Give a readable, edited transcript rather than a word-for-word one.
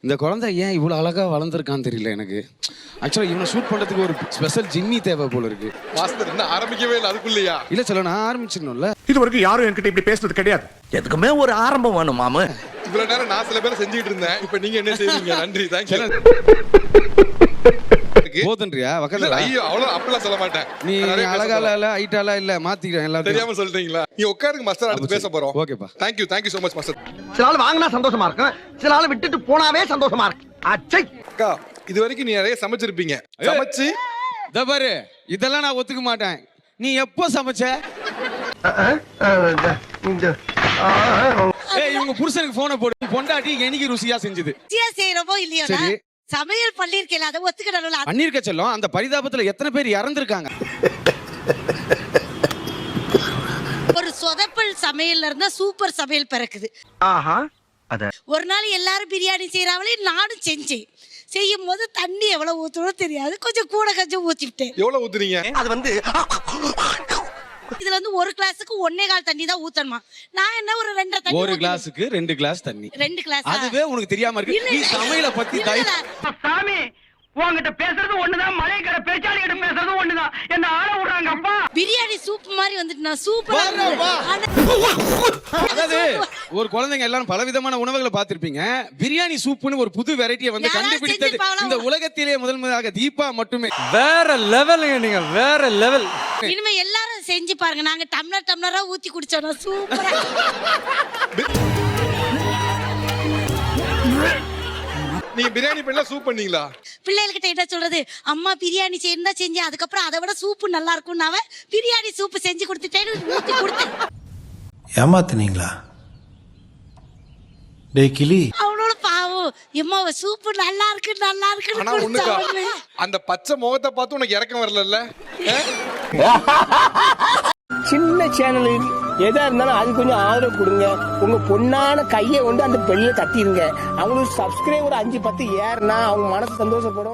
இந்த குழந்தை ஏன் இவ்வளவு அழகா வளர்ந்துருக்கான்னு தெரியல எனக்கு. ஆக்சுவலா இவனை ஷூட் பண்றதுக்கு ஒரு ஸ்பெஷல் ஜிம்மி தேவை போல இருக்கு. மாஸ்டர் இன்னும் ஆரம்பிக்கவே இல்லை அதுக்குள்ளயா? இல்ல சொல்ல நான் ஆரம்பிச்சிடணும்ல. இது வரைக்கும் யாரும் என்கிட்ட இப்படி பேசுறது கிடையாது. எதுக்குமே ஒரு ஆரம்பம் வேணும் மாமா. இவ்வளவு நேரம் நான் சில பேரை செஞ்சுட்டு இருந்தேன். இப்ப நீங்க என்ன செய்வீங்க? நன்றி, தேங்க்யூ. போதன்றியா வக்கல? ஐயோ அவ்வளவு அப்பெல்லாம் சொல்ல மாட்டேன். நீ அழகால இல்ல ஹைட்டால இல்ல மாத்திக்கிறேன் எல்லாம் தெரியாம சொல்றீங்களா? நீ உட்காருங்க மாஸ்டர், அடுத்து பேச போறோம். ஓகேப்பா. Thank you so much master. சில ஆள் வாங்கினா சந்தோஷமா இருக்கும், சில ஆள் விட்டுட்டு போனாவே சந்தோஷமா இருக்கு. அச்சை அக்கா, இது வரைக்கும் நீ நிறைய சமைச்சிருப்பீங்க. சமைச்சு இத பாரு, இதெல்லாம் நான் ஒத்துக்க மாட்டேன். நீ எப்போ சமைச்ச? ஏய் இவங்க புருஷனுக்கு போனை போடு. பொண்டாட்டி என்னைக்கு ருசியா செஞ்சது? ருசியா செய்யறப்போ இல்லையா? சரி, சமையல் பண்ணிருக்கேன், அதை ஒத்துக்கிடணும். பண்ணிருக்க செல்லம். அந்த பரிதாபத்துல எத்தனை பேர் இறந்திருக்காங்க? ஒரு சொதப்பல் சமையல்ல இருந்தா சூப்பர் சமையல் பிறக்குது. ஆஹா, அத ஒரு நாள் எல்லாரும் பிரியாணி செய்யறாங்களே, நானும் செஞ்சேன். செய்யும் போது தண்ணி எவ்வளவு ஊத்தணும் தெரியாது, கொஞ்சம் கூட கொஞ்சம் ஊத்திட்டேன். எவ்வளவு ஊத்துறீங்க? அது வந்து இதுல வந்து ஒரு கிளாஸுக்கு 1.25 தண்ணி தான் ஊத்தணுமா? நான் என்ன ஒரு 2 தண்ணி, ஒரு கிளாஸுக்கு 2 கிளாஸ் தண்ணி. 2 கிளாஸ். அதுவே உனக்கு தெரியாம இருக்கு. நீ சமையல பத்தி சாமி உங்ககிட்ட பேசுறது ஒண்ணுதான், மலையக்கரை பேச்சாளி கிட்ட பேசுறது ஒண்ணுதான். என்ன ஆள விடுறாங்க அப்பா. பிரியாணி சூப் மாதிரி வந்துட்டு நான் சூப்பரா. அதாவது ஒரு குழந்தைங்க எல்லாரும் பலவிதமான உணவுகளை பார்த்திருப்பீங்க. பிரியாணி சூப்னு ஒரு புது வெரைட்டியை வந்து கண்டுபிடித்தது இந்த உலகத்திலே முதன்முறையாக தீபா மட்டுமே. வேற லெவலுங்க, நீங்க வேற லெவல். இனிமே எல்லாரும் செஞ்சு பாருங்க. நாங்க டம்ளரா ஊத்தி குடிச்சோம். சூப்பரா. நீங்க பிரியாணி பண்ணல சூப் பண்ணீங்களா? பிள்ளைகிட்ட என்ன சொல்றது? அம்மா பிரியாணி செய்யணும் செஞ்சேன், அதுக்கப்புறம் அதை விட சூப்பு நல்லா இருக்கும். நான் பிரியாணி சூப்பு செஞ்சு கொடுத்துட்டேன்னு ஊத்தி கொடுத்தேன். ஏமாத்துனீங்களா? டேய் கிளி, அவனோட பாவம் எம்மா சூப்பு நல்லா இருக்கு நல்லா ஆனா ஒண்ணுக்கா, இருக்கு. அந்த பச்சை முகத்தை பார்த்து உனக்கு இறக்கம் வரல? சின்ன சேனல் எதா இருந்தாலும் அது கொஞ்சம் ஆதரவு கொடுங்க. உங்க பொண்ணான கையை கொண்டு அந்த பெல்ல தட்டிடுங்க. அவங்களுக்கு சப்ஸ்கிரைபர் 5-10 ஏறுனா அவங்க மனசு சந்தோஷப்படும்.